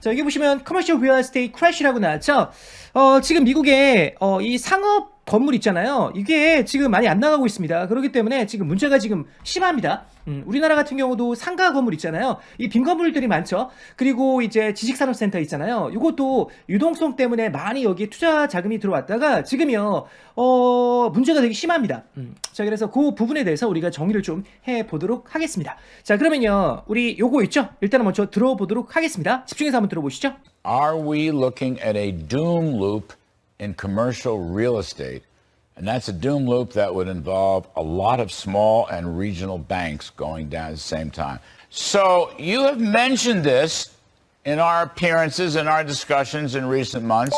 자, 여기 보시면 커머셜 리얼 에스테이트 크래시라고 나왔죠. 지금 미국에 이 상업 건물 있잖아요. 이게 지금 많이 안 나가고 있습니다. 그렇기 때문에 지금 문제가 지금 심합니다. 우리나라 같은 경우도 상가 건물 있잖아요. 이 빈 건물들이 많죠. 그리고 이제 지식산업센터 있잖아요. 이것도 유동성 때문에 많이 여기에 투자 자금이 들어왔다가 지금요, 문제가 되게 심합니다. 자, 그래서 그 부분에 대해서 우리가 정리를 좀 해보도록 하겠습니다. 자, 그러면요, 우리 요거 있죠? 일단은 먼저 들어보도록 하겠습니다. 집중해서 한번 들어보시죠. Are we looking at a doom loop in commercial real estate? And that's a doom loop that would involve a lot of small and regional banks going down at the same time. So you have mentioned this in our appearances, in our discussions in recent months.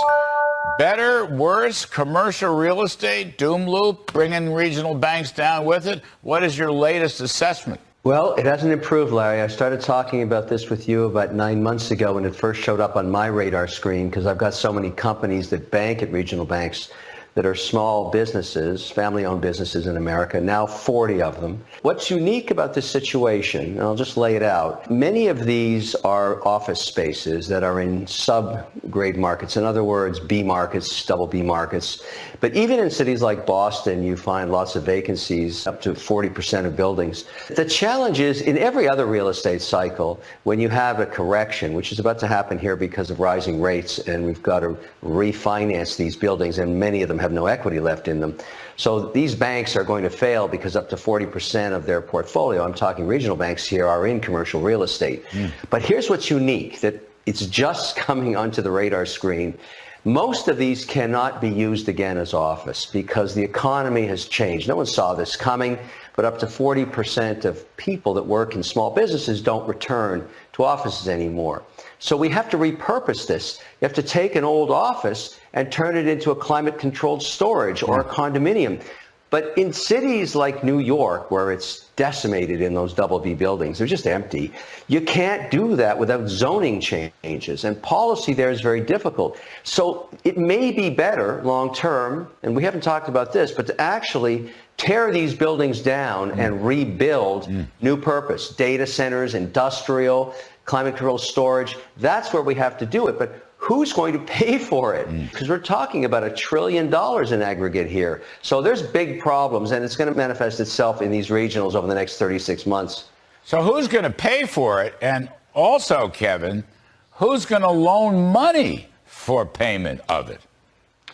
Better, worse, commercial real estate, doom loop, bringing regional banks down with it. What is your latest assessment? Well, it hasn't improved, Larry. I started talking about this with you about 9 months ago when it first showed up on my radar screen because I've got so many companies that bank at regional banks that are small businesses, family-owned businesses in America, now 40 of them. What's unique about this situation, and I'll just lay it out, many of these are office spaces that are in sub-grade markets. In other words, B markets, double B markets. But even in cities like Boston, you find lots of vacancies, up to 40% of buildings. The challenge is, in every other real estate cycle, when you have a correction, which is about to happen here because of rising rates, and we've got to refinance these buildings, and many of them have no equity left in them. So these banks are going to fail because up to 40% of their portfolio, I'm talking regional banks here, are in commercial real estate. But here's what's unique, that it's just coming onto the radar screen. Most of these cannot be used again as office because the economy has changed. No one saw this coming, but up to 40% of people that work in small businesses don't return to offices anymore. So we have to repurpose this. You have to take an old office and turn it into a climate-controlled storage or a condominium. But in cities like New York, where it's decimated in those double B buildings, they're just empty, you can't do that without zoning changes. And policy there is very difficult. So it may be better long-term, and we haven't talked about this, but to actually tear these buildings down and rebuild new purpose, data centers, industrial, climate-controlled storage. That's where we have to do it. But who's going to pay for it? Because we're talking about $1 trillion in aggregate here. So there's big problems, and it's going to manifest itself in these regionals over the next 36 months. So who's going to pay for it? And also, Kevin, who's going to loan money for payment of it?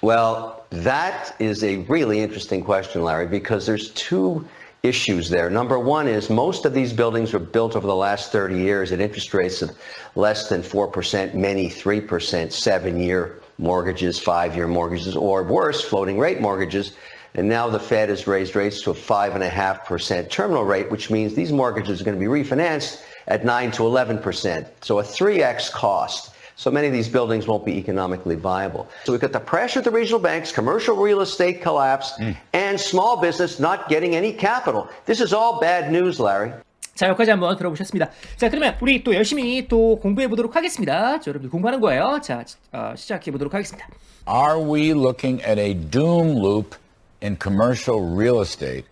Well, that is a really interesting question, Larry, because there's two issues there. Number one is most of these buildings were built over the last 30 years at interest rates of less than 4%, many 3%, 7-year mortgages, 5-year mortgages, or worse, floating rate mortgages. And now the Fed has raised rates to a 5.5% terminal rate, which means these mortgages are going to be refinanced at 9 to 11%. So a 3x cost. So many of these buildings won't be economically viable. So we've got the pressure at the regional banks, commercial real estate collapse, and small business not getting any capital. This is all bad news, Larry. 자, 여기까지 한번 들어보셨습니다. 자, 그러면 우리 또 열심히 또 공부해 보도록 하겠습니다. 자, 여러분들 공부하는 거예요. 자, 시작해 보도록 하겠습니다. Are we looking at a doom loop in commercial real estate?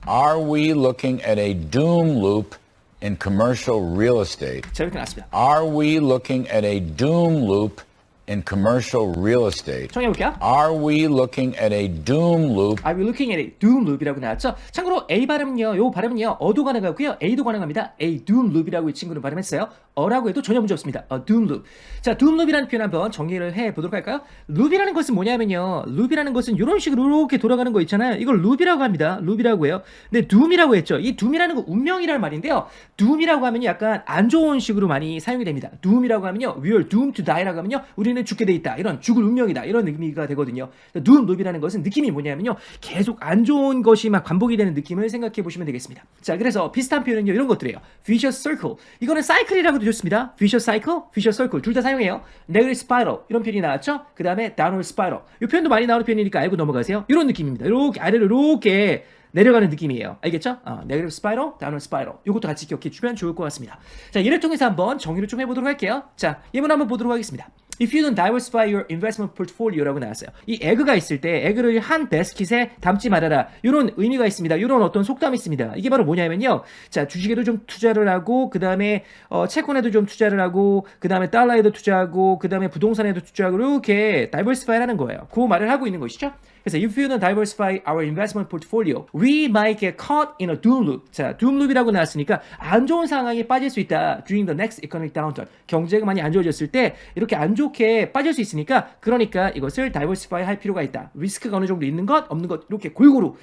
Are we looking at a doom loop in commercial real estate? 자, 이렇게 나왔습니다. Are we looking at a doom loop in commercial real estate? 정해볼게요. Are we looking at a doom loop? Are we looking at a doom loop이라고 나왔죠? 참고로 A 발음은요, 요 발음은요, 어도 가능하고요, A도 가능합니다. A doom loop이라고 이 친구는 발음했어요. 어라고 해도 전혀 문제 없습니다. doom loop. 자, doom loop이라는 표현 한번 정리를 해보도록 할까요? loop이라는 것은 뭐냐면요, loop이라는 것은 이런 식으로 이렇게 돌아가는 거 있잖아요. 이걸 loop이라고 합니다. loop이라고 해요. 근데 doom이라고 했죠. 이 doom이라는 거 운명이라는 말인데요. doom이라고 하면요, 약간 안 좋은 식으로 많이 사용이 됩니다. doom이라고 하면요, we are doomed to die라고 하면요, 우리는 죽게 돼 있다. 이런 죽을 운명이다. 이런 의미가 되거든요. doom loop이라는 것은 느낌이 뭐냐면요, 계속 안 좋은 것이 막 반복이 되는 느낌을 생각해 보시면 되겠습니다. 자, 그래서 비슷한 표현은요, 이런 것들이에요. vicious circle. 이거는 사이클이라고도 좋습니다. vicious cycle, vicious circle 둘 다 사용해요. negative spiral 이런 표현이 나왔죠. 그 다음에 downward spiral. 이 표현도 많이 나오는 표현이니까 알고 넘어가세요. 이런 느낌입니다. 이렇게 아래로 이렇게 내려가는 느낌이에요. 알겠죠? negative spiral, downward spiral. 이것도 같이 기억해 주면 좋을 것 같습니다. 자, 얘를 통해서 한번 정의를 좀 해보도록 할게요. 자, 예문 한번 보도록 하겠습니다. If you don't diversify your investment portfolio라고 나왔어요. 이 에그가 있을 때 에그를 한 베스킷에 담지 말아라. 이런 의미가 있습니다. 이런 어떤 속담이 있습니다. 이게 바로 뭐냐면요. 자, 주식에도 좀 투자를 하고 그 다음에 채권에도 좀 투자를 하고 그 다음에 달러에도 투자하고 그 다음에 부동산에도 투자하고 이렇게 다이버시파이하는 거예요. 그 말을 하고 있는 것이죠. 그래서 if you don't diversify our investment portfolio, we might get caught in a doom loop. 자, doom loop이라고 나왔으니까 안 좋은 상황에 빠질 수 있다. During the next economic downturn. 경제가 많이 안 좋아졌을 때 이렇게 안 좋게 빠질 수 있으니까 그러니까 이것을 diversify 할 필요가 있다. 리스크가 어느 정도 있는 것, 없는 것 이렇게 골고루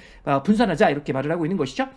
분산하자 이렇게 말을 하고 있는 것이죠.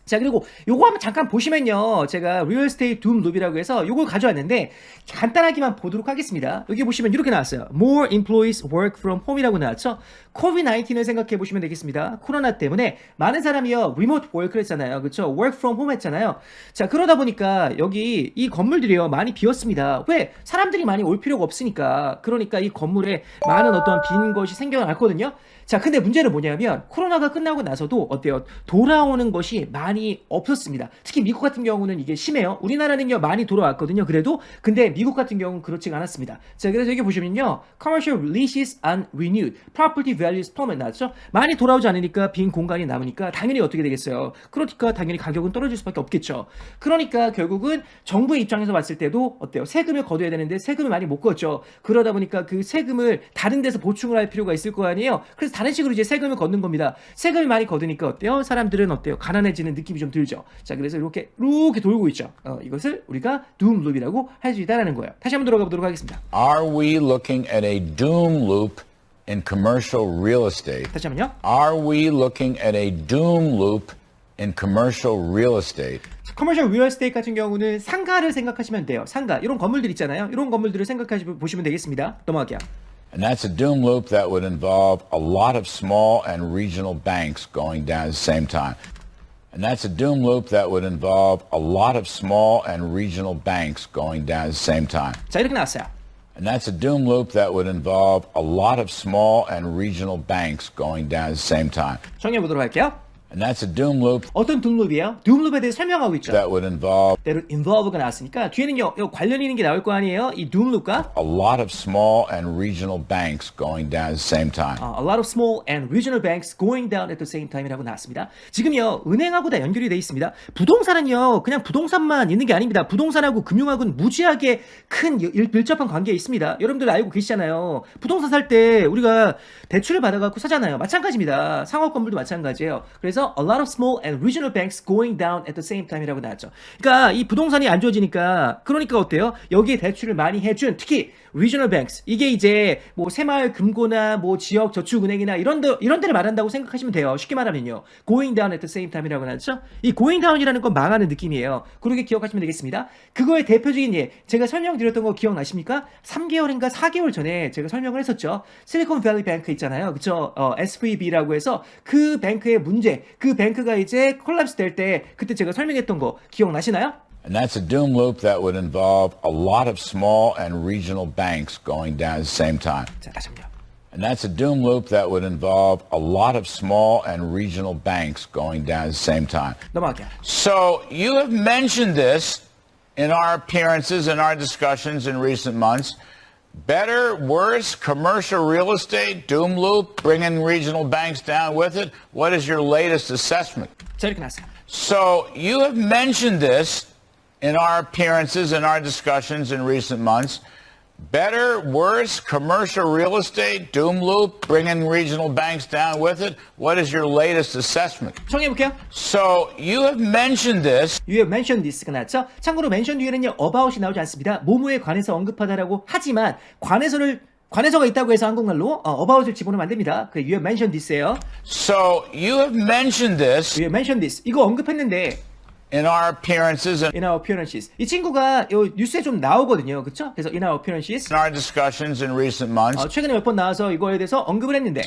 자, 그리고 요거 한번 잠깐 보시면요. 제가 Real Estate Doom Loop이라고 해서 요걸 가져왔는데 간단하게만 보도록 하겠습니다. 여기 보시면 이렇게 나왔어요. More employees work from home이라고 나왔죠. COVID-19을 생각해 보시면 되겠습니다. 코로나 때문에 많은 사람이요. Remote work를 했잖아요. 그렇죠? Work from home 했잖아요. 자, 그러다 보니까 여기 이 건물들이요. 많이 비었습니다. 왜? 사람들이 많이 올 필요가 없으니까. 그러니까 이 건물에 많은 어떤 빈 것이 생겨났거든요. 자, 근데 문제는 뭐냐면 코로나가 끝나고 나서도 어때요? 돌아오는 것이 많이 없었습니다. 특히 미국 같은 경우는 이게 심해요. 우리나라는요 많이 돌아왔거든요. 그래도 근데 미국 같은 경우는 그렇지가 않았습니다. 자, 그래서 여기 보시면요, commercial leases unrenewed, property values plummet 나왔죠? 많이 돌아오지 않으니까 빈 공간이 남으니까 당연히 어떻게 되겠어요? 그러니까 당연히 가격은 떨어질 수밖에 없겠죠. 그러니까 결국은 정부의 입장에서 봤을 때도 어때요? 세금을 거둬야 되는데 세금을 많이 못 걷죠. 그러다 보니까 그 세금을 다른 데서 보충을 할 필요가 있을 거 아니에요. 그래서 다른 식으로 이제 세금을 걷는 겁니다. 세금을 많이 걷으니까 어때요? 사람들은 어때요? 가난해지는 느낌이 좀 들죠. 자, 그래서 이렇게 돌고 있죠. 이것을 우리가 doom loop이라고 할 수 있다라는 거예요. 다시 한번 들어가 보도록 하겠습니다. Are we looking at a doom loop in commercial real estate? 다시 한번요. Are we looking at a doom loop in commercial real estate? 커머셜 리얼 에스테이트 같은 경우는 상가를 생각하시면 돼요. 상가. 이런 건물들 있잖아요. 이런 건물들을 생각해 보시면 되겠습니다. 넘어갈게요. And that's a doom loop that would involve a lot of small and regional banks going down at the same time. And that's a doom loop that would involve a lot of small and regional banks going down at the same time. 자, 이렇게 나왔어요. And that's a doom loop that would involve a lot of small and regional banks going down at the same time. 정리해 보도록 할게요. And that's a doom loop 어떤 둠룹이에요? 둠룹에 대해 설명하고 있죠. that would involve 때로 involve가 나왔으니까 뒤에는요, 관련 있는 게 나올 거 아니에요? 이 둠룹과 a lot of small and regional banks going down at the same time. a lot of small and regional banks going down at the same time이라고 나왔습니다. 지금요, 은행하고 다 연결이 돼 있습니다. 부동산은요, 그냥 부동산만 있는 게 아닙니다. 부동산하고 금융하고는 무지하게 큰 밀접한 관계에 있습니다. 여러분들 알고 계시잖아요. 부동산 살 때 우리가 대출을 받아갖고 사잖아요. 마찬가지입니다. 상업 건물도 마찬가지예요. 그래서 a lot of small and regional banks going down at the same time이라고 나왔죠. 그러니까 이 부동산이 안 좋아지니까 그러니까 어때요? 여기에 대출을 많이 해준 특히 regional banks 이게 이제 뭐 새마을 금고나 뭐 지역 저축은행이나 이런 데를 말한다고 생각하시면 돼요. 쉽게 말하면요. going down at the same time이라고 나왔죠. 이 going down이라는 건 망하는 느낌이에요. 그렇게 기억하시면 되겠습니다. 그거의 대표적인 예 제가 설명드렸던 거 기억나십니까? 3개월인가 4개월 전에 제가 설명을 했었죠. 실리콘밸리 뱅크 있잖아요. 그쵸? SVB라고 해서 그 뱅크의 문제 그 뱅크가 이제 콜랩스 될 때 그때 제가 설명했던 거 기억나시나요? And that's a doom loop that would involve a lot of small and regional banks going down at the same time. 자, 다시 한번. And that's a doom loop that would involve a lot of small and regional banks going down at the same time. 넘어갈게요. So you have mentioned this in our appearances and our discussions in recent months. Better, worse, commercial real estate, doom loop, bringing regional banks down with it. What is your latest assessment? 자, 이렇게 나왔어요. So you have mentioned this in our appearances and our discussions in recent months. Better, worse, commercial real estate, doom loop, bringing regional banks down with it. What is your latest assessment? 정리해볼게요. So you have mentioned this. You have mentioned this가 나왔죠? 참고로 mention 뒤에는요, about이 나오지 않습니다. 뭐뭐에 관해서 언급하다라고 하지만 관해서가 있다고 해서 한국말로 about을 집어넣으면 안 됩니다. 그 you have mentioned this예요. So you have mentioned this You have mentioned this. 이거 언급했는데 in our appearances and in our appearances. 이 친구가 요 뉴스에 좀 나오거든요. 그쵸? 그래서 in our appearances. in our discussions in recent months. 최근에 몇 번 나와서 이거에 대해서 언급을 했는데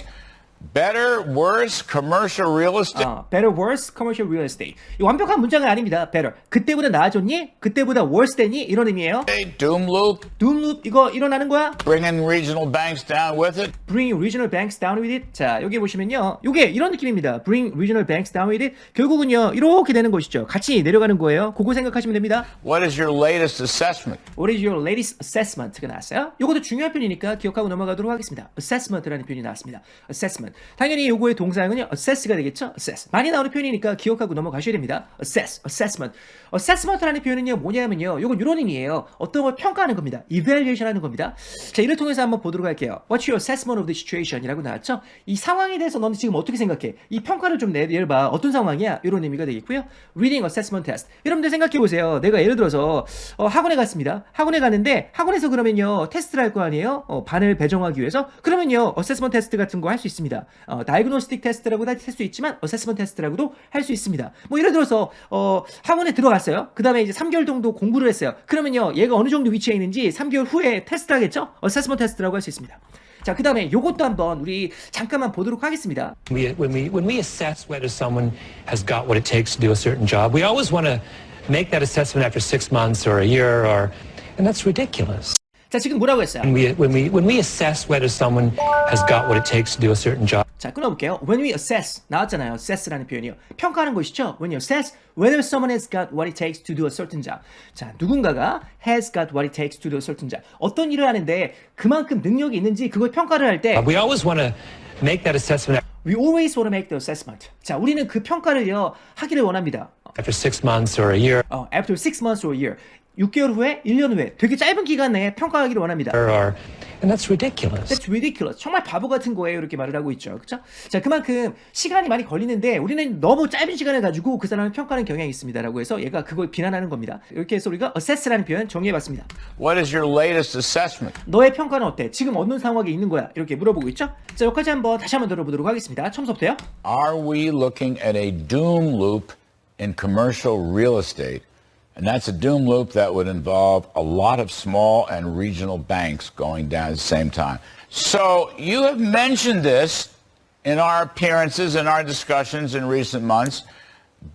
Better, worse, commercial real estate. better, worse, commercial real estate. 이 완벽한 문장은 아닙니다. better. 그때보다 나아졌니? 그때보다 worse 되니? 이런 의미예요. Doom loop, doom loop 이거 일어나는 거야? bringing regional banks down with it. Bring regional banks down with it. 자, 여기 보시면요. 요게 이런 느낌입니다. Bring regional banks down with it. 결국은요. 이렇게 되는 것이죠. 같이 내려가는 거예요. 그거 생각하시면 됩니다. What is your latest assessment? What is your latest assessment가 나왔어요. 요것도 중요한 표현이니까 기억하고 넘어가도록 하겠습니다. assessment라는 표현이 나왔습니다. assessment. 당연히 요거의 동사형은요. assess가 되겠죠. assess. 많이 나오는 표현이니까 기억하고 넘어가셔야 됩니다. assess, assessment. assessment라는 표현은요. 뭐냐면요. 요건 이런 의미예요. 어떤 걸 평가하는 겁니다. evaluation 하는 겁니다. 자, 이를 통해서 한번 보도록 할게요. What's your assessment of the situation? 이라고 나왔죠. 이 상황에 대해서 너는 지금 어떻게 생각해? 이 평가를 좀 내봐. 어떤 상황이야? 이런 의미가 되겠고요. reading assessment test. 여러분들 생각해 보세요. 내가 예를 들어서 학원에 갔습니다. 학원에 갔는데 학원에서 그러면요. 테스트를 할 거 아니에요? 반을 배정하기 위해서. 그러면요. assessment 테스트 같은 거 할 수 있습니다. diagnostic 테스트라고도 할 수 있지만 assessment 테스트라고도 할 수 있습니다. 뭐 예를 들어서 학원에 들어갔어요. 그 다음에 이제 3개월 정도 공부를 했어요. 그러면요. 얘가 어느 정도 위치에 있는지 3개월 후에 테스트 하겠죠? assessment 테스트라고 할 수 있습니다. 자, 그 다음에 요것도 한번 우리 잠깐만 보도록 하겠습니다. When we assess whether someone has got what it takes to do a certain job, we always want to make that assessment after 6 months or a year, and that's ridiculous. 자, 지금 뭐라고 했어요? When we assess whether someone has got what it takes to do a certain job. 자, 끊어볼게요. When we assess 나왔잖아요. assess라는 표현이요. 평가하는 것이죠. When you assess whether someone has got what it takes to do a certain job. 자, 누군가가 has got what it takes to do a certain job. 어떤 일을 하는데 그만큼 능력이 있는지 그걸 평가를 할 때 We always want to make that assessment We always want to make the assessment. 자, 우리는 그 평가를요 하기를 원합니다. after 6 months or a year, After 6 months or a year. 6개월 후에, 1년 후에 되게 짧은 기간 내에 평가하기를 원합니다. and that's ridiculous. That's ridiculous. 정말 바보 같은 거예요. 이렇게 말을 하고 있죠. 그렇죠? 자, 그만큼 시간이 많이 걸리는데 우리는 너무 짧은 시간을 가지고 그 사람을 평가하는 경향이 있습니다라고 해서 얘가 그걸 비난하는 겁니다. 이렇게 해서 우리가 assess라는 표현 정리해봤습니다. What is your latest assessment? 너의 평가는 어때? 지금 어느 상황에 있는 거야? 이렇게 물어보고 있죠? 자, 여기까지 다시 한번 들어보도록 하겠습니다. 처음부터요. Are we looking at a doom loop in commercial real estate? And that's a doom loop that would involve a lot of small and regional banks going down at the same time. So you have mentioned this in our appearances, in our discussions in recent months.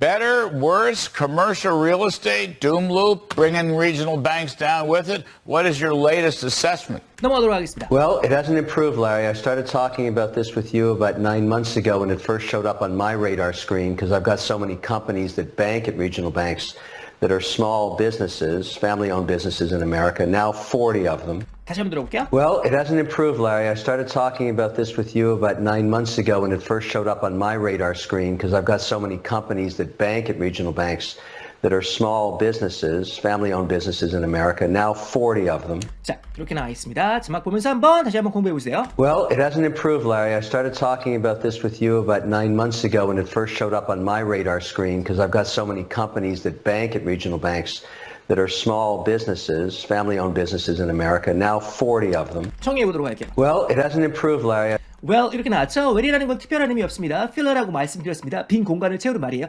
Better, worse, commercial real estate, doom loop, bringing regional banks down with it. What is your latest assessment? 넘어가도록 하겠습니다. Well, it hasn't improved, Larry. I started talking about this with you about 9 months ago when it first showed up on my radar screen because I've got so many companies that bank at regional banks that are small businesses, family-owned businesses in America, now 40 of them. 다시 한번 들어볼게요. Well, it hasn't improved, Larry. I started talking about this with you about 9 months ago when it first showed up on my radar screen because I've got so many companies that bank at regional banks that are small businesses, family-owned businesses in America, now 40 of them. 자, 이렇게 나와 있습니다. 자막 보면서 다시 한번 공부해 보세요. Well, it hasn't improved, Larry. I started talking about this with you about 9 months ago when it first showed up on my radar screen because I've got so many companies that bank at regional banks that are small businesses, family-owned businesses in America, now 40 of them. 정리해 보도록 할게요. Well, it hasn't improved, Larry. Well, 이렇게 나왔죠? well이라는 건 특별한 의미 없습니다. filler라고 말씀드렸습니다. 빈 공간을 채우는 말이에요.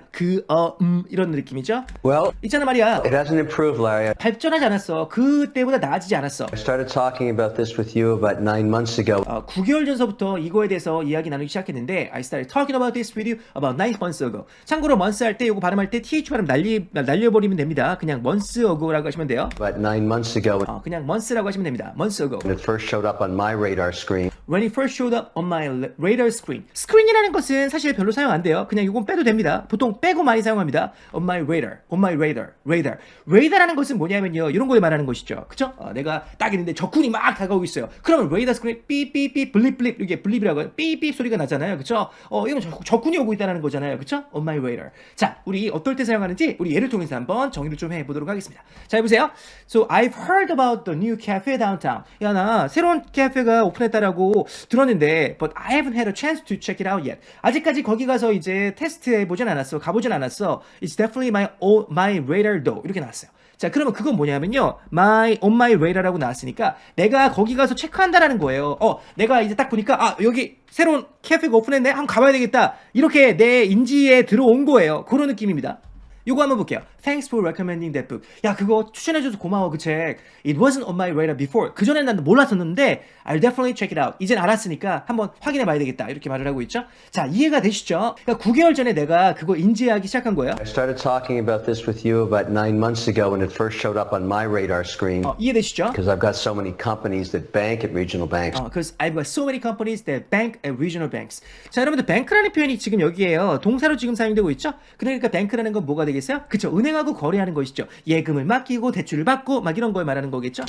이런 느낌이죠? Well, 있잖아 말이야. it hasn't improved, Larry. 발전하지 않았어. 그때보다 나아지지 않았어. I started talking about this with you about 9 months ago. 9개월 전서부터 이거에 대해서 이야기 나누기 시작했는데 I started talking about this with you about 9 months ago. 참고로 months 할 때 이거 발음할 때 th 발음 날려버리면 됩니다. 그냥 months ago라고 하시면 돼요. About 9 months ago 그냥 months라고 하시면 됩니다. months ago. when it first showed up on my radar screen. When it first showed up on my radar screen. screen이라는 것은 사실 별로 사용 안 돼요. 그냥 이건 빼도 됩니다. 보통 빼고 많이 사용합니다. on my radar, on my radar, radar. radar라는 것은 뭐냐면요. 이런 거에 말하는 것이죠. 그쵸? 내가 딱 있는데 적군이 막 다가오고 있어요. 그러면 radar screen 삐삐삐 블립블립 이게 블립이라고 해요. 삐삐 소리가 나잖아요. 그쵸? 이건 적군이 오고 있다는 거잖아요. 그쵸? on my radar. 자, 우리 어떨 때 사용하는지 우리 예를 통해서 한번 정의를 좀 해보도록 하겠습니다. 자, 해보세요. So I've heard about the new cafe downtown. 야, 나 새로운 카페가 오픈했다라고 들었는데 but I haven't had a chance to check it out yet. 아직까지 거기 가서 이제 테스트해보진 않았어. 가보진 않았어. It's definitely my radar though. 이렇게 나왔어요. 자, 그러면 그건 뭐냐면요. on my radar라고 나왔으니까 내가 거기 가서 체크한다라는 거예요. 내가 이제 딱 보니까 여기 새로운 카페가 오픈했네. 한번 가봐야 되겠다. 이렇게 내 인지에 들어온 거예요. 그런 느낌입니다. 요거 한번 볼게요. Thanks for recommending that book. 야, 그거 추천해줘서 고마워, 그 책. It wasn't on my radar before. 그전엔 난 몰랐었는데 I'll definitely check it out. 이젠 알았으니까 한번 확인해봐야 되겠다. 이렇게 말을 하고 있죠. 자, 이해가 되시죠? 그러니까 9개월 전에 내가 그거 인지하기 시작한 거예요. I started talking about this with you about 9 months ago when it first showed up on my radar screen. 이해되시죠? Because I've got so many companies that bank at regional banks. Because I've got so many companies that bank at regional banks. 자, 여러분들 bank라는 표현이 지금 여기에요. 동사로 지금 사용되고 있죠? 그러니까 bank라는 건 뭐가 되겠어요? 그쵸, 은행하고 거래하는 것이죠. 예금을 맡기고 대출을 받고 막 이런 걸 말하는 거겠죠?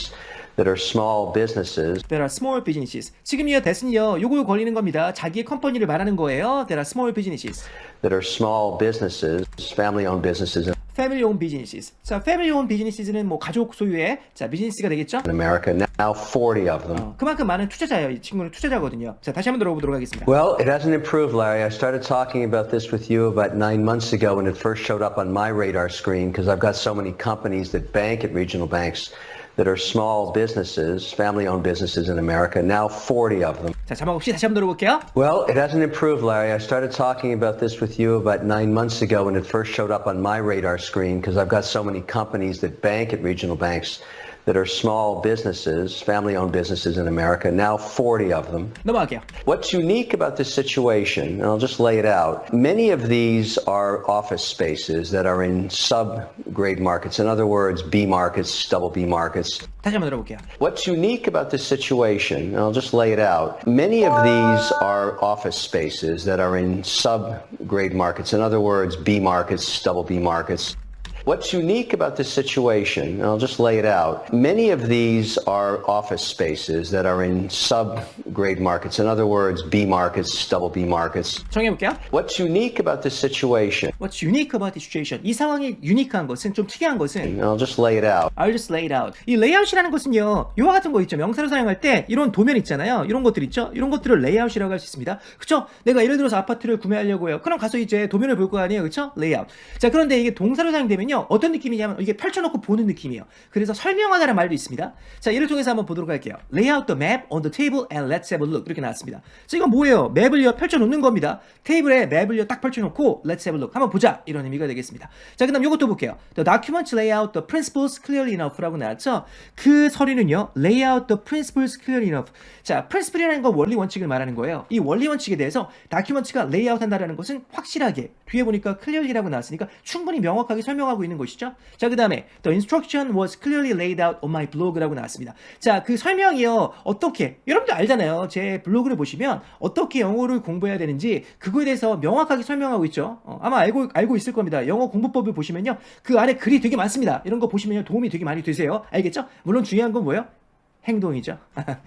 That are small businesses. There are small businesses. 지금요, that은요, 요거 걸리는 겁니다. 자기의 컴퍼니를 말하는 거예요. There are small businesses. That are small businesses, family-owned businesses Family owned businesses. 자, family owned businesses는 뭐 가족 소유의 자, 비즈니스가 되겠죠? in America. Now 40 of them. 그만큼 많은 투자자예요. 이 친구는 투자자거든요. 자, 다시 한번 들어보도록 하겠습니다. Well, it hasn't improved, Larry. I started talking about this with you about 9 months ago when it first showed up on my radar screen because I've got so many companies that bank at regional banks that are small businesses, family-owned businesses in America. Now 40 of them. 자, 자막 없이 다시 한번 들어볼게요. Well, it hasn't improved, Larry. I started talking about this with you about 9 months ago when it first showed up on my radar screen because I've got so many companies that bank at regional banks that are small businesses, family-owned businesses in America. Now 40 of them. 넘어갈게요. What's unique about this situation, and I'll just lay it out, many of these are office spaces that are in sub-grade markets. In other words, B markets, double B markets. 다시 한번 들어볼게요. What's unique about this situation, and I'll just lay it out, many of these are office spaces that are in sub-grade markets. In other words, B markets, double B markets. What's unique about this situation, and I'll just lay it out, many of these are office spaces that are in sub-grade markets. In other words, B markets, double B markets. 정해볼게요. What's unique about this situation, What's unique about this situation? 이 상황이 유니크한 것은, 좀 특이한 것은 and I'll just lay it out. I'll just lay it out. 이 레이아웃이라는 것은요, 이와 같은 거 있죠. 명사로 사용할 때 이런 도면 있잖아요. 이런 것들 있죠. 이런 것들을 레이아웃이라고 할 수 있습니다. 그쵸? 내가 예를 들어서 아파트를 구매하려고 해요. 그럼 가서 이제 도면을 볼 거 아니에요. 그쵸? 레이아웃. 자, 그런데 이게 동사로 사용되면요, 어떤 느낌이냐면 이게 펼쳐놓고 보는 느낌이에요. 그래서 설명하다라는 말도 있습니다. 자, 예를 통해서 한번 보도록 할게요. Lay out the map on the table and let's have a look. 이렇게 나왔습니다. 자, 이건 뭐예요? 맵을요, 펼쳐놓는 겁니다. 테이블에 맵을요, 딱 펼쳐놓고 let's have a look. 한번 보자. 이런 의미가 되겠습니다. 자, 그 다음 이것도 볼게요. The documents lay out the principles clearly enough라고 나왔죠? 그 서류는요, lay out the principles clearly enough. 자, principle이라는 건 원리 원칙을 말하는 거예요. 이 원리 원칙에 대해서 documents가 lay out 한다라는 것은 확실하게, 뒤에 보니까 clearly라고 나왔으니까 충분히 명확하게 설명하고 있는 것이죠. 자, 그 다음에 The instruction was clearly laid out on my blog라고 나왔습니다. 자, 그 설명이요, 어떻게, 여러분들 알잖아요. 제 블로그를 보시면 어떻게 영어를 공부해야 되는지 그거에 대해서 명확하게 설명하고 있죠. 아마 알고 있을 겁니다. 영어 공부법을 보시면요, 그 아래 글이 되게 많습니다. 이런 거 보시면요, 도움이 되게 많이 되세요. 알겠죠? 물론 중요한 건 뭐예요? 행동이죠.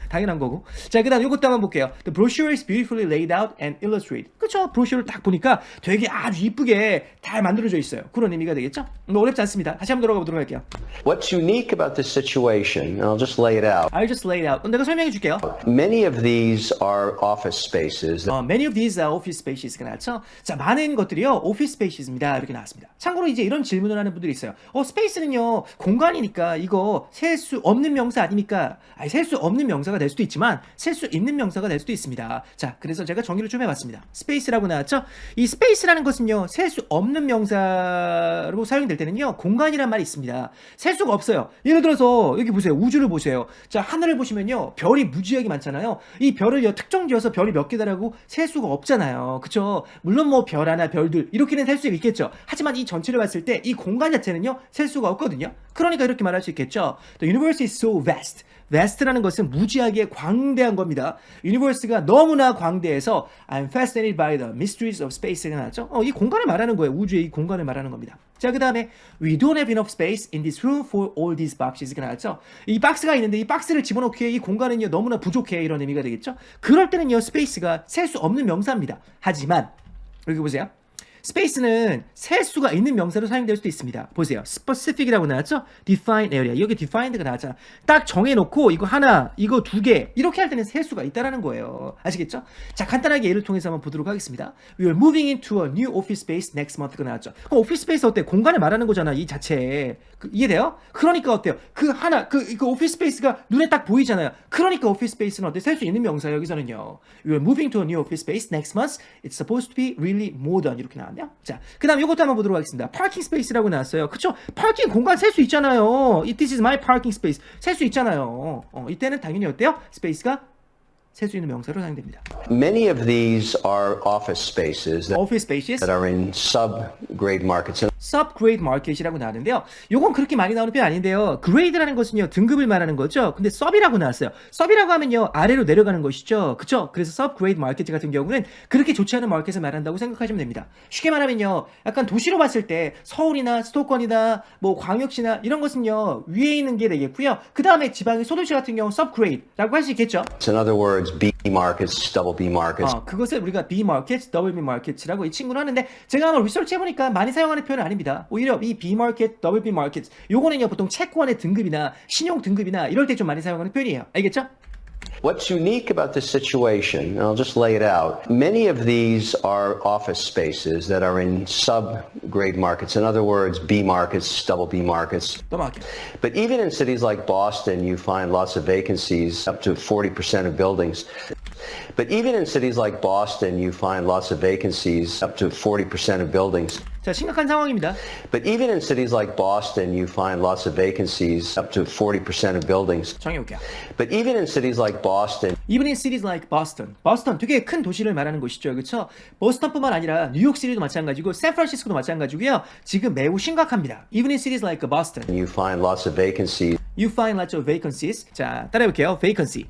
당연한 거고. 자, 그 다음 이것도 한번 볼게요. The brochure is beautifully laid out and illustrated. 그쵸? 브로셔를 딱 보니까 되게 아주 이쁘게 잘 만들어져 있어요. 그런 의미가 되겠죠? 뭐 어렵지 않습니다. 다시 한번 들어가 보도록 할게요. What's unique about this situation, and I'll just lay it out, I'll just lay it out. 내가 설명해 줄게요. many of these are office spaces. Many of these are office spaces가 나왔죠? 자, 많은 것들이요, office spaces입니다. 이렇게 나왔습니다. 참고로 이제 이런 질문을 하는 분들이 있어요. 스페이스는요, 공간이니까 이거 셀 수 없는 명사 아닙니까? 아니, 셀 수 없는 명사가 될 수도 있지만 셀 수 있는 명사가 될 수도 있습니다. 자, 그래서 제가 정의를 좀 해봤습니다. 스페이스라고 나왔죠? 이 스페이스라는 것은요, 셀 수 없는 명사로 사용될 때는요, 공간이란 말이 있습니다. 셀 수가 없어요. 예를 들어서 여기 보세요. 우주를 보세요. 자, 하늘을 보시면요, 별이 무지하게 많잖아요. 이 별을요, 특정 지어서 별이 몇 개다라고 셀 수가 없잖아요. 그쵸? 물론 뭐 별 하나, 별들 이렇게는 셀 수 있겠죠. 하지만 이 전체를 봤을 때 이 공간 자체는요, 셀 수가 없거든요. 그러니까 이렇게 말할 수 있겠죠. The universe is so vast. vast라는 것은 무지하게 광대한 겁니다. universe가 너무나 광대해서 I'm fascinated by the mysteries of space가 나왔죠. 이 공간을 말하는 거예요. 우주의 이 공간을 말하는 겁니다. 자, 그 다음에 We don't have enough space in this room for all these boxes가 나왔죠. 이 박스가 있는데 이 박스를 집어넣기에 이 공간은요, 너무나 부족해. 이런 의미가 되겠죠. 그럴 때는요, space가 셀 수 없는 명사입니다. 하지만 여기 보세요. 스페이스는 셀 수가 있는 명사로 사용될 수도 있습니다. 보세요. specific이라고 나왔죠? define area. 여기 defined가 나왔잖아. 딱 정해놓고 이거 하나, 이거 두 개 이렇게 할 때는 셀 수가 있다라는 거예요. 아시겠죠? 자, 간단하게 예를 통해서 한번 보도록 하겠습니다. We are moving into a new office space next month가 나왔죠. 그럼 오피스 스페이스 어때? 공간을 말하는 거잖아. 이 자체에. 이해돼요? 그러니까 어때요? 그 하나, 그 오피스 스페이스가 눈에 딱 보이잖아요. 그러니까 오피스 스페이스는 어때? 셀 수 있는 명사 여기서는요. We are moving to a new office space next month. It's supposed to be really modern. 이렇게 나왔네. 나왔네요. 자, 그 다음 이것도 한번 보도록 하겠습니다. 파킹 스페이스라고 나왔어요. 그쵸? 파킹 공간 셀 수 있잖아요. This is my parking space. 셀 수 있잖아요. 이때는 당연히 어때요? 스페이스가 셀 수 있는 명사로 사용됩니다. Many of these are office spaces Office spaces, that are in sub-grade markets. subgrade market이라고 나왔는데요. 요건 그렇게 많이 나오는 편이 아닌데요. grade라는 것은요, 등급을 말하는 거죠. 근데 sub이라고 나왔어요. sub이라고 하면요, 아래로 내려가는 것이죠. 그쵸? 그래서 subgrade market 같은 경우는 그렇게 좋지 않은 마켓을 말한다고 생각하시면 됩니다. 쉽게 말하면요, 약간 도시로 봤을 때 서울이나 수도권이나 뭐 광역시나 이런 것은요, 위에 있는 게 되겠고요. 그 다음에 지방의 소도시 같은 경우 subgrade라고 할 수 있겠죠. In other words, B markets, double B markets. 그것을 우리가 B market, double B market라고 이 친구를 하는데 제가 한번 리서치 해보니까 많이 사용하는 표현은 아닙니다. 오히려 이 B market, double B market 요거는요 보통 채권의 등급이나 신용 등급이나 이럴 때 좀 많이 사용하는 표현이에요. 알겠죠? What's unique about this situation, and I'll just lay it out, many of these are office spaces that are in sub-grade markets. In other words, B markets, double B markets. 넘어갈게요. But even in cities like Boston, you find lots of vacancies, up to 40% of buildings. But even in cities like Boston, you find lots of vacancies, up to 40% of buildings. 자, 심각한 상황입니다. But even in cities like Boston, you find lots of vacancies, up to 40% of buildings. 정해볼게요. But even in cities like Boston, Even in cities like Boston. Boston 되게 큰 도시를 말하는 곳이죠. 그렇죠? 보스턴뿐만 아니라 뉴욕시티도 마찬가지고 샌프란시스코도 마찬가지고요. 지금 매우 심각합니다. Even in cities like Boston. you find lots of vacancies. You find lots of vacancies. 자, 따라해볼게요. Vacancy.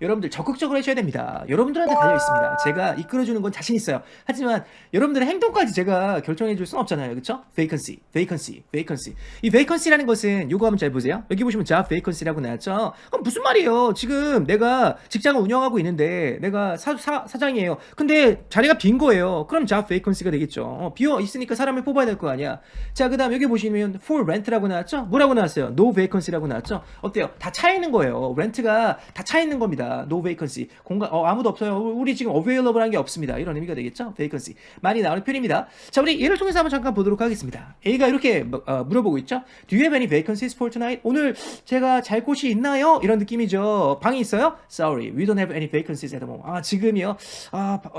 여러분들 적극적으로 하셔야 됩니다. 여러분들한테 달려 있습니다. 제가 이끌어주는 건 자신 있어요. 하지만 여러분들의 행동까지 제가 결정해 줄 수는 없잖아요. 그렇죠? Vacancy, vacancy, vacancy. 이 vacancy라는 것은 요거 한번 잘 보세요. 여기 보시면 job vacancy라고 나왔죠. 그럼 무슨 말이에요? 지금 내가 직장을 운영하고 있는데 내가 사장이에요. 근데 자리가 빈 거예요. 그럼 job vacancy가 되겠죠. 비어 있으니까 사람을 뽑아야 될 거 아니야. 자, 그 다음 여기 보시면 for rent라고 나왔죠. 뭐라고 나왔어요? No vacancy라고 나왔죠. 어때요? 다 차 있는 거예요. 렌트가 다 차 있는 겁니다. No vacancy. 공간 아무도 없어요. 우리 지금 available한 게 없습니다. 이런 의미가 되겠죠. vacancy. 많이 나오는 표현입니다. 자, 우리 예를 통해서 한번 잠깐 보도록 하겠습니다. A가 이렇게 물어보고 있죠. Do you have any vacancies for tonight? 오늘 제가 잘 곳이 있나요? 이런 느낌이죠. 방이 있어요? Sorry, we don't have any vacancies at the moment. 지금이요.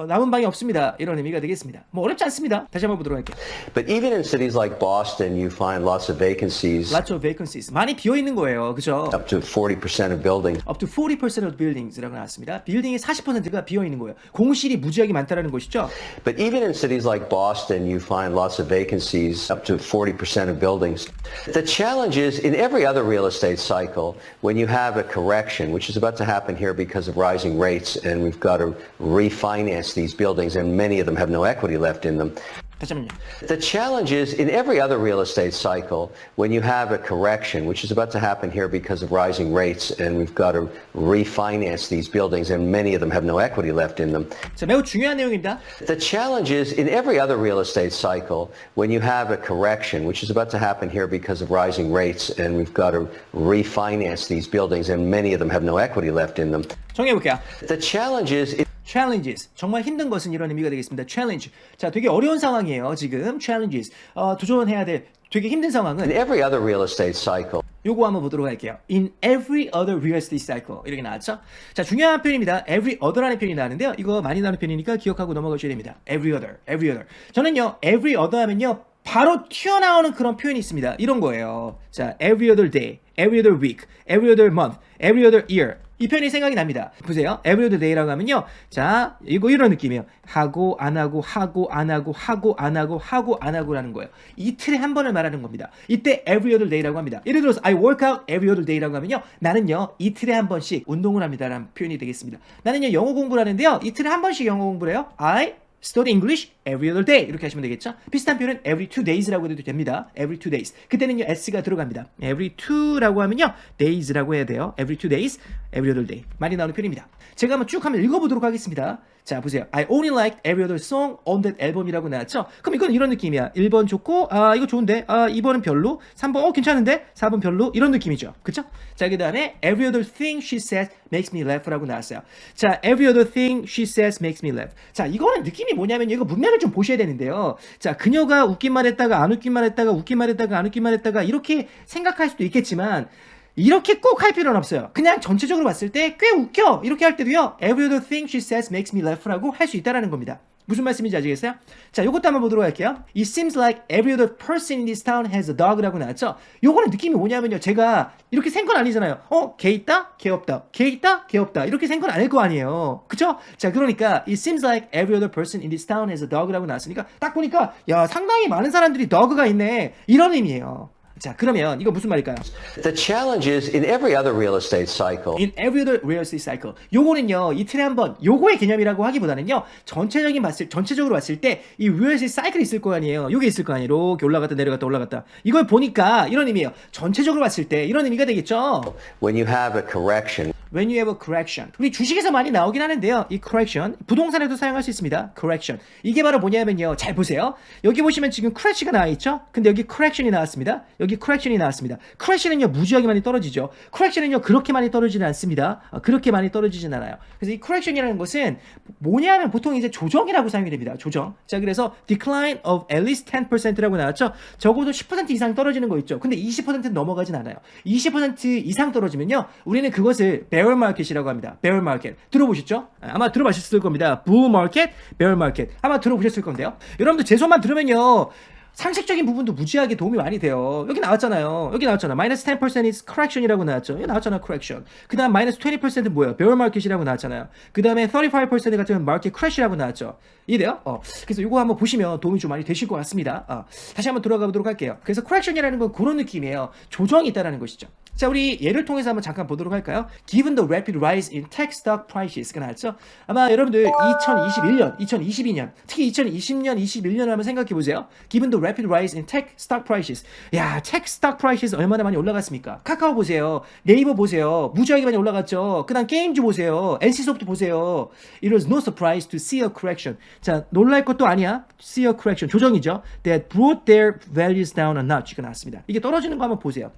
남은 방이 없습니다. 이런 의미가 되겠습니다. 뭐 어렵지 않습니다. 다시 한번 보도록 할게요. But even in cities like Boston, you find lots of vacancies, Lots of vacancies. 많이 비어 있는 거예요. 그죠? up to 40% of buildings. Up to 40% of buildings라고 나왔습니다. 빌딩의 40%가 비어 있는 거예요. 공실이 무지하게 많다라는 것이죠. But even in cities like Boston, you find lots of vacancies, up to 40% of buildings. The challenge is in every other real estate cycle, when you have a correction, which is about to happen here because of rising rates, and we've got to refinance these buildings, and many of them have no equity left in them. 다시 한번요. The challenge is in every other real estate cycle, when you have a correction, which is about to happen here because of rising rates, and we've got to refinance these buildings, and many of them have no equity left in them. 자, 매우 중요한 내용입니다. The challenge is in every other real estate cycle, when you have a correction, which is about to happen here because of rising rates, and we've got to refinance these buildings, and many of them have no equity left in them. 정해볼게요. The challenge is challenges. 정말 힘든 것은 이런 의미가 되겠습니다. challenge. 자, 되게 어려운 상황이에요. 지금 challenges. 도전해야 될 되게 힘든 in 상황은 every other real estate cycle. 요거 한번 보도록 할게요. In every other real estate cycle. 이렇게 나왔죠? 자, 중요한 표현입니다. every other라는 표현이 나왔는데요. 이거 많이 나오는 표현이니까 기억하고 넘어가셔야 됩니다. every other, every other. 저는요, every other 하면요, 바로 튀어나오는 그런 표현이 있습니다. 이런 거예요. 자, every other day, every other week, every other month, every other year. 이 표현이 생각이 납니다. 보세요. every other day라고 하면요. 자, 이거 이런 느낌이에요. 하고, 안 하고, 하고, 안 하고, 하고, 안 하고, 하고, 안 하고라는 거예요. 이틀에 한 번을 말하는 겁니다. 이때 every other day라고 합니다. 예를 들어서 I work out every other day라고 하면요. 나는요, 이틀에 한 번씩 운동을 합니다라는 표현이 되겠습니다. 나는요, 영어 공부를 하는데요. 이틀에 한 번씩 영어 공부를 해요. I study English every other day. 이렇게 하시면 되겠죠? 비슷한 표현은 every 2 days라고 해도 됩니다. every 2 days. 그때는요, s가 들어갑니다. every 2라고 하면요, days라고 해야 돼요. every 2 days, every other day. 많이 나오는 표현입니다. 제가 한번 쭉 한번 읽어보도록 하겠습니다. 자, 보세요. I only liked every other song on that album이라고 나왔죠? 그럼 이건 이런 느낌이야. 1번 좋고, 이거 좋은데, 2번은 별로, 3번, 괜찮은데, 4번 별로, 이런 느낌이죠. 그쵸? 자, 그 다음에 every other thing she says makes me laugh라고 나왔어요. 자, every other thing she says makes me laugh. 자, 이거는 느낌이 뭐냐면, 이거 문맥을 좀 보셔야 되는데요. 자, 그녀가 웃기만 했다가, 안 웃기만 했다가, 웃기만 했다가, 안 웃기만 했다가, 이렇게 생각할 수도 있겠지만, 이렇게 꼭 할 필요는 없어요. 그냥 전체적으로 봤을 때 꽤 웃겨. 이렇게 할 때도요. Every other thing she says makes me laugh라고 할 수 있다라는 겁니다. 무슨 말씀인지 아시겠어요? 자, 요것도 한번 보도록 할게요. It seems like every other person in this town has a dog라고 나왔죠? 요거는 느낌이 뭐냐면요. 제가 이렇게 센 건 아니잖아요. 걔 있다? 걔 없다. 걔 있다? 걔 없다. 이렇게 센 건 아닐 거 아니에요. 그쵸? 자, 그러니까 It seems like every other person in this town has a dog라고 나왔으니까 딱 보니까 야, 상당히 많은 사람들이 dog가 있네. 이런 의미예요. 자, 그러면 이거 무슨 말일까요? The challenge is in every other real estate cycle. In every other real estate cycle. 요거는요, 이틀에 한 번, 요거의 개념이라고 하기보다는요, 전체적으로 봤을 때, 이 real estate cycle이 있을 거 아니에요. 요게 있을 거 아니에요. 이렇게 올라갔다 내려갔다 올라갔다. 이걸 보니까 이런 의미예요. 전체적으로 봤을 때 이런 의미가 되겠죠? When you have a correction. When you have a correction. 우리 주식에서 많이 나오긴 하는데요. 이 correction. 부동산에도 사용할 수 있습니다. correction. 이게 바로 뭐냐면요. 잘 보세요. 여기 보시면 지금 crash가 나와 있죠? 근데 여기 correction이 나왔습니다. 여기 correction이 나왔습니다. correction은요, 무지하게 많이 떨어지죠. correction은요, 그렇게 많이 떨어지지는 않습니다. 그렇게 많이 떨어지진 않아요. 그래서 이 correction이라는 것은 뭐냐면 보통 이제 조정이라고 사용이 됩니다. 조정. 자, 그래서 decline of at least 10%라고 나왔죠? 적어도 10% 이상 떨어지는 거 있죠. 근데 20%는 넘어가진 않아요. 20% 이상 떨어지면요, 우리는 그것을 bear market이라고 합니다. bear market. 들어보셨죠? 아마 들어보셨을 겁니다. bull market, bear market. 아마 들어보셨을 건데요. 여러분들 제 손만 들으면요, 상식적인 부분도 무지하게 도움이 많이 돼요. 여기 나왔잖아요. 여기 나왔잖아. minus 10% is correction이라고 나왔죠. 여기 나왔잖아. correction. 그 다음 minus 20% 뭐예요? bear market이라고 나왔잖아요. 그 다음에 35% 같은 market crash이라고 나왔죠. 이해돼요? 그래서 이거 한번 보시면 도움이 좀 많이 되실 것 같습니다. 다시 한번 들어가 보도록 할게요. 그래서 correction이라는 건 그런 느낌이에요. 조정이 있다는 것이죠. 자, 우리 예를 통해서 한번 잠깐 보도록 할까요? Given the rapid rise in tech stock prices가 나왔죠? 아마 여러분들 2021년, 2022년, 특히 2020년, 21년을 한번 생각해 보세요. Given the rapid rise in tech stock prices. 야, tech stock prices 얼마나 많이 올라갔습니까? 카카오 보세요. 네이버 보세요. 무지하게 많이 올라갔죠. 그 다음 게임즈 보세요. NC소프트 보세요. It was no surprise to see a correction. 자, 놀랄 것도 아니야. See a correction. 조정이죠. That brought their values down a notch가 나왔습니다. 이게 떨어지는 거 한번 보세요.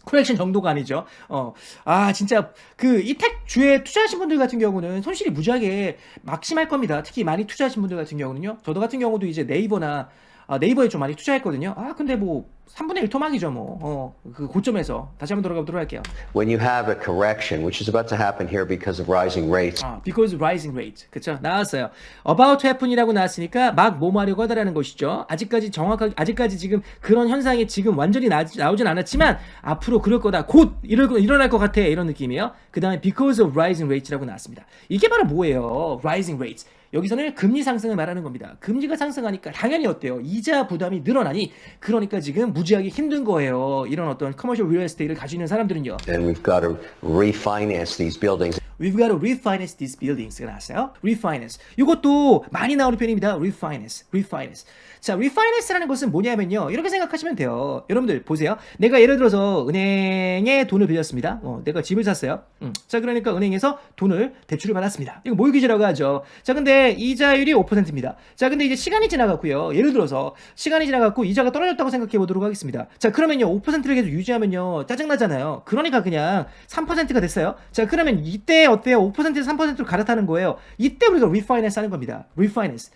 코렉션 정도가 아니죠. 진짜 그 이택 주에 투자하신 분들 같은 경우는 손실이 무지하게 막심할 겁니다. 특히 많이 투자하신 분들 같은 경우는요. 저도 같은 경우도 이제 네이버에 좀 많이 투자했거든요. 근데 뭐 3분의 1 토막이죠, 뭐. 그 고점에서 다시 한번 돌아가 보도록 할게요. When you have a correction, which is about to happen here because of rising rates. Because of rising rate. 그쵸? 나왔어요. About to happen이라고 나왔으니까 막 뭐뭐 하려고 하다라는 것이죠. 아직까지 지금 그런 현상이 지금 완전히 나오진 않았지만 앞으로 그럴 거다. 곧 일어날 것 같아. 이런 느낌이에요. 그 다음에 because of rising rates라고 나왔습니다. 이게 바로 뭐예요? rising rates. 여기서는 금리 상승을 말하는 겁니다. 금리가 상승하니까 당연히 어때요? 이자 부담이 늘어나니 그러니까 지금 무지하게 힘든 거예요. 이런 어떤 커머셜 리얼 에스테이트를 가지고 있는 사람들은요. And we've got to refinance these buildings. We've got to refinance these buildings가 나왔어요. refinance. 이것도 많이 나오는 표현입니다. refinance. 자, refinance라는 것은 뭐냐면요. 이렇게 생각하시면 돼요. 여러분들 보세요. 내가 예를 들어서 은행에 돈을 빌렸습니다. 내가 집을 샀어요. 자, 그러니까 은행에서 돈을 대출을 받았습니다. 이거 모기지라고 하죠. 자, 근데 이자율이 5%입니다. 자, 근데 이제 시간이 지나갔고요. 예를 들어서 시간이 지나갔고 이자가 떨어졌다고 생각해 보도록 하겠습니다. 자, 그러면요. 5%를 계속 유지하면요. 짜증나잖아요. 그러니까 그냥 3%가 됐어요. 자, 그러면 이때 어때요? 5%에서 3%로 갈아타는 거예요. 이때 우리가 refinance 하는 겁니다. refinance.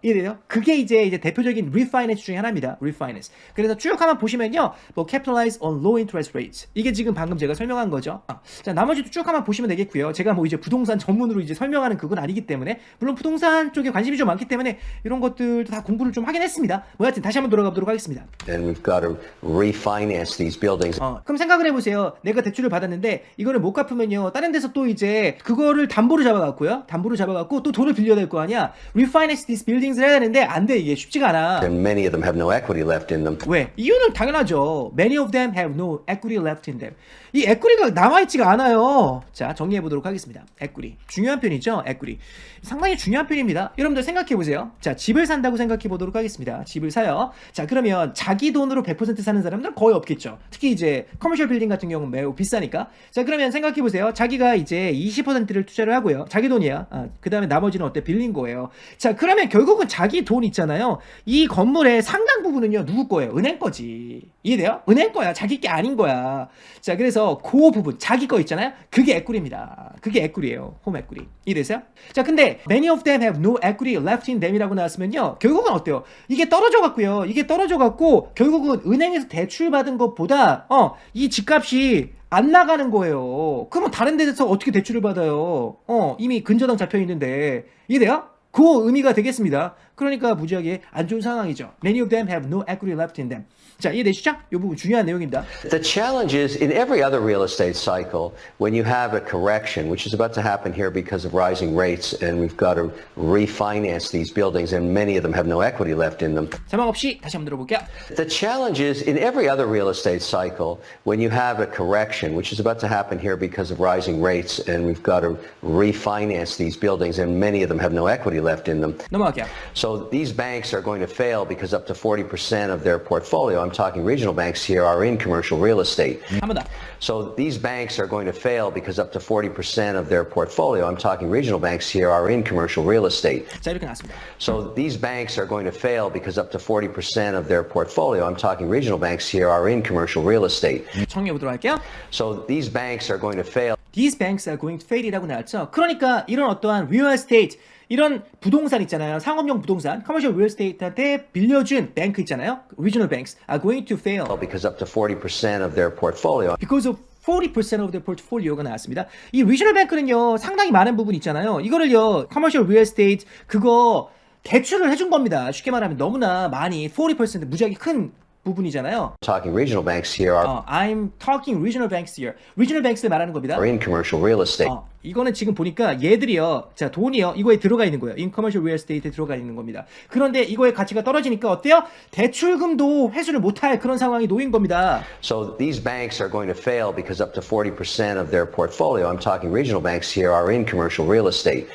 이래요. 그게 이제 대표적인 refinance 중에 하나입니다. refinance. 그래서 쭉 한번 보시면요. 뭐 capitalize on low interest rates. 이게 지금 방금 제가 설명한 거죠. 자, 나머지도 쭉 한번 보시면 되겠고요. 제가 뭐 이제 부동산 전문으로 이제 설명하는 그건 아니기 때문에 물론 부동산 쪽에 관심이 좀 많기 때문에 이런 것들도 다 공부를 좀 하긴 했습니다. 뭐 하여튼 다시 한번 돌아가 보도록 하겠습니다. And we've got to refinance these buildings. 그럼 생각을 해보세요. 내가 대출을 받았는데 이거를 못 갚으면요. 다른 데서 또 이제 그거를 담보로 잡아갖고 또 돈을 빌려야 될 거 아니야. refinance this buildings를 해야 되는데 안 돼. 이게 쉽지가 않아. And many of them have no equity left in them. 왜? 이유는 당연하죠. Many of them have no equity left in them. 이 equity가 남아있지가 않아요. 자, 정리해보도록 하겠습니다. equity. 중요한 편이죠. equity. 상당히 중요한 편입니다. 여러분들 생각해보세요. 자, 집을 산다고 생각해보도록 하겠습니다. 집을 사요. 자, 그러면 자기 돈으로 100% 사는 사람들은 거의 없겠죠. 특히 이제 커머셜 빌딩 같은 경우는 매우 비싸니까. 자, 그러면 생각해보세요. 자기가 이제 20%를 투자를 하고요. 자기 돈이야. 그 다음에 나머지는 어때? 빌린 거예요. 자, 그러면 결국은 자기 돈 있잖아요. 이 건물의 상당 부분은요. 누구 거예요? 은행 거지. 이해돼요? 은행 거야. 자기 게 아닌 거야. 자, 그래서 그 부분, 자기 거 있잖아요. 그게 equity입니다. 그게 equity예요. 홈 equity. 이해되세요? 자, 근데 many of them have no equity left in them이라고 나왔으면요. 결국은 어때요? 이게 떨어져 갖고요. 이게 떨어져 갖고 결국은 은행에서 대출 받은 것보다 이 집값이 안 나가는 거예요. 그러면 다른 데서 어떻게 대출을 받아요? 이미 근저당 잡혀 있는데. 이해돼요? 그 의미가 되겠습니다. 그러니까 무지하게 안 좋은 상황이죠. Many of them have no equity left in them. 자, 이해되시죠? 이 부분 중요한 내용입니다. The challenge is in every other real estate cycle, when you have a correction, which is about to happen here because of rising rates, and we've got to refinance these buildings, and many of them have no equity left in them. 자막 없이 다시 한번 들어볼게요. The challenge is in every other real estate cycle, when you have a correction, which is about to happen here because of rising rates, and we've got to refinance these buildings, and many of them have no equity left in them. 넘어갈게요. So these banks are going to fail because up to 40% of their portfolio, I'm talking regional banks here, are in commercial real estate. 한 번 더. So these banks are going to fail because up to 40% of their portfolio, I'm talking regional banks here, are in commercial real estate. 자, 이렇게 나왔습니다. So these banks are going to fail because up to 40% of their portfolio, I'm talking regional banks here, are in commercial real estate. 정리해 보도록 할게요. So these banks are going to fail. These banks are going to fail이라고 나왔죠. 그러니까 이런 어떠한 real estate, 이런 부동산 있잖아요. 상업용 부동산, commercial real estate한테 빌려준 뱅크 있잖아요. Regional banks are going to fail Because up to 40% of their portfolio. because of 40% of their portfolio가 나왔습니다. 이 regional bank는요, 상당히 많은 부분 있잖아요. 이거를요, commercial real estate 그거 대출을 해준 겁니다. 쉽게 말하면 너무나 많이 40% 무지하게 큰 부분이잖아요. Talking regional banks here are I'm talking regional banks here. regional banks를 말하는 겁니다. in commercial real estate. 이거는 지금 보니까 얘들이요, 자, 돈이요, 이거에 들어가 있는 거예요. in commercial real estate에 들어가 있는 겁니다. 그런데 이거의 가치가 떨어지니까 어때요? 대출금도 회수를 못할 그런 상황이 놓인 겁니다. So these banks are going to fail because up to 40% of their portfolio, I'm talking regional banks here, are in commercial real estate.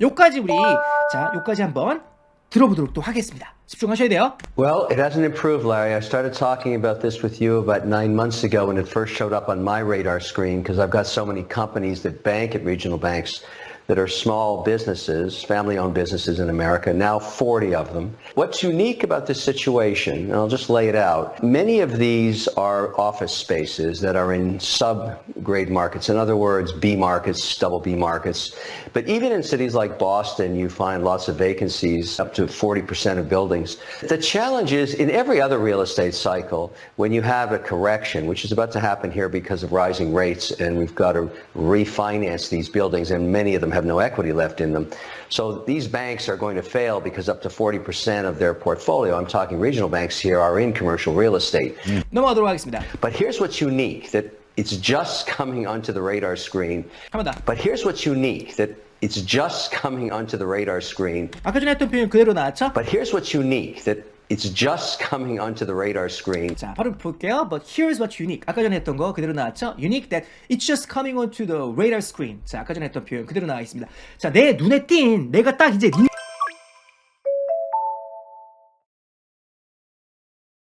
요까지 우리, 자, 요까지 한번 들어보도록 또 하겠습니다. 집중하셔야 돼요. Well, it hasn't improved, Larry. I started talking about this with you about 9 months ago when it first showed up on my radar screen because I've got so many companies that bank at regional banks that are small businesses, family-owned businesses in America, now 40 of them. What's unique about this situation, and I'll just lay it out, many of these are office spaces that are in sub-grade markets. In other words, B markets, double B markets. But even in cities like Boston, you find lots of vacancies, up to 40% of buildings. The challenge is in every other real estate cycle, when you have a correction, which is about to happen here because of rising rates, and we've got to refinance these buildings, and many of them have no equity left in them. So these banks are going to fail because up to 40% of their portfolio, I'm talking regional banks here, are in commercial real estate. 넘어가도록 하겠습니다. But here's what's unique, that it's just coming onto the radar screen. 한 번 더. But here's what's unique, that it's just coming onto the radar screen. 아까 전에 했던 표현 그대로 나왔죠? But here's what's unique, that it's just coming onto the radar screen. 자, 바로 볼게요. But here's what's unique. 아까 전에 했던 거 그대로 나왔죠? Unique that it's just coming onto the radar screen. 자, 아까 전에 했던 표현 그대로 나와 있습니다. 자, 내 눈에 띈 내가 딱 이제